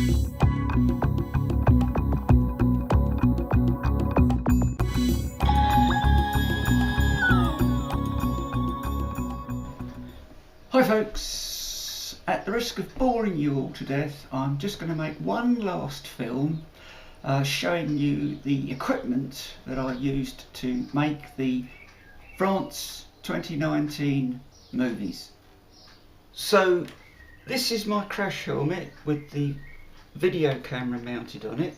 Hi folks, at the risk of boring you all to death, I'm just going to make one last film showing you the equipment that I used to make the France 2019 movies. So this is my crash helmet with the video camera mounted on it.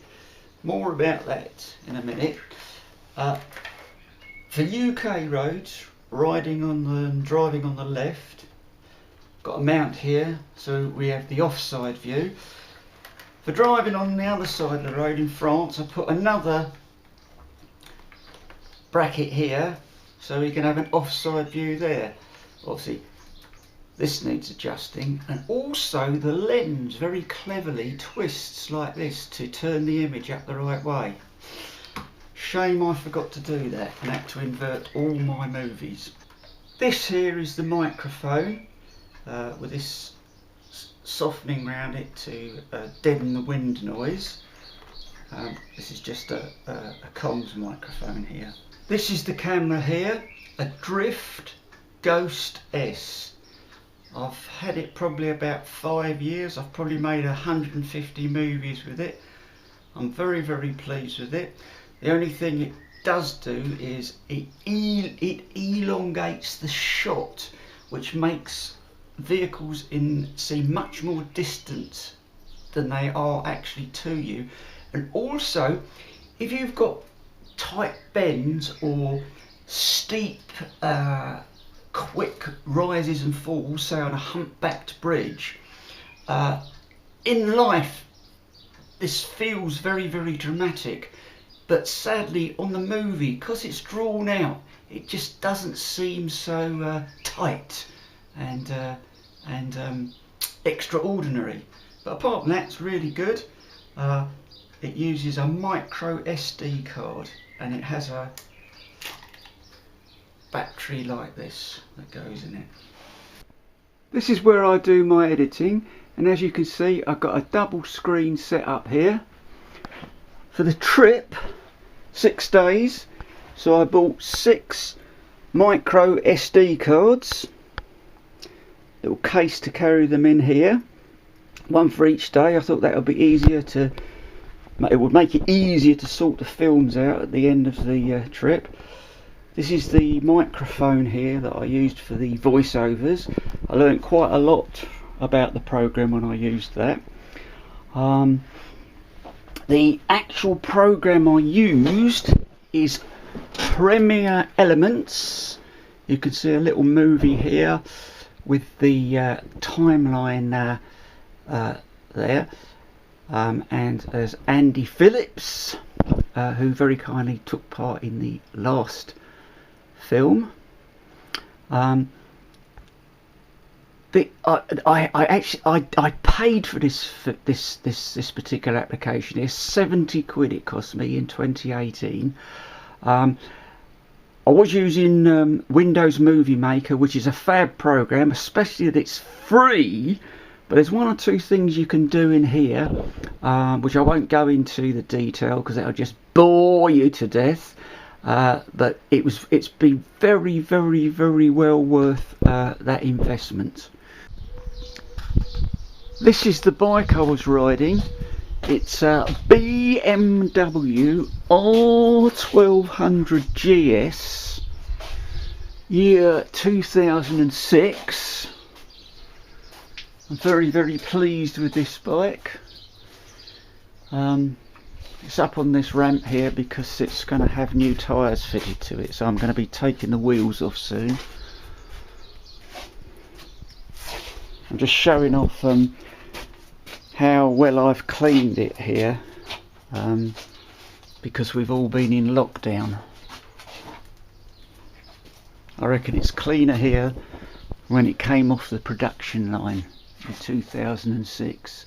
More about that in a minute. For UK roads, driving on the left, got a mount here so we have the offside view. For driving on the other side of the road in France, I put another bracket here so we can have an offside view there. Obviously this needs adjusting, and also the lens very cleverly twists like this to turn the image up the right way. Shame I forgot to do that and had to invert all my movies. This here is the microphone with this softening around it to deaden the wind noise. This is just a comms microphone here. This is the camera here, a Drift Ghost S. I've had it probably about 5 years. I've probably made 150 movies with it. I'm very, very pleased with it. The only thing it does do is it elongates the shot, which makes vehicles seem much more distant than they are actually to you. And also, if you've got tight bends or steep quick rises and falls, say on a humpbacked bridge, in life this feels very, very dramatic, but sadly on the movie, because it's drawn out, it just doesn't seem so tight and extraordinary. But apart from that, it's really good. It uses a micro SD card, and it has a battery like this that goes in it. This is where I do my editing, and as you can see, I've got a double screen set up here for the trip, 6 days. So I bought 6 micro SD cards, little case to carry them in here, one for each day. I thought that would be easier to, it would make it easier to sort the films out at the end of the trip. This is the microphone here that I used for the voiceovers. I learned quite a lot about the program when I used that. The actual program I used is Premiere Elements. You can see a little movie here with the timeline there, and there's Andy Phillips, who very kindly took part in the last film. I paid for this particular application. It's 70 quid it cost me in 2018. I was using Windows Movie Maker, which is a fab program, especially that it's free. But there's 1 or 2 things you can do in here, which I won't go into the detail because that'll just bore you to death. But it's been very, very, very well worth that investment. This is the bike I was riding. It's a BMW R1200 GS, year 2006. I'm very, very pleased with this bike. It's up on this ramp here because it's going to have new tyres fitted to it, so I'm going to be taking the wheels off soon. I'm just showing off how well I've cleaned it here, because we've all been in lockdown. I reckon it's cleaner here when it came off the production line in 2006.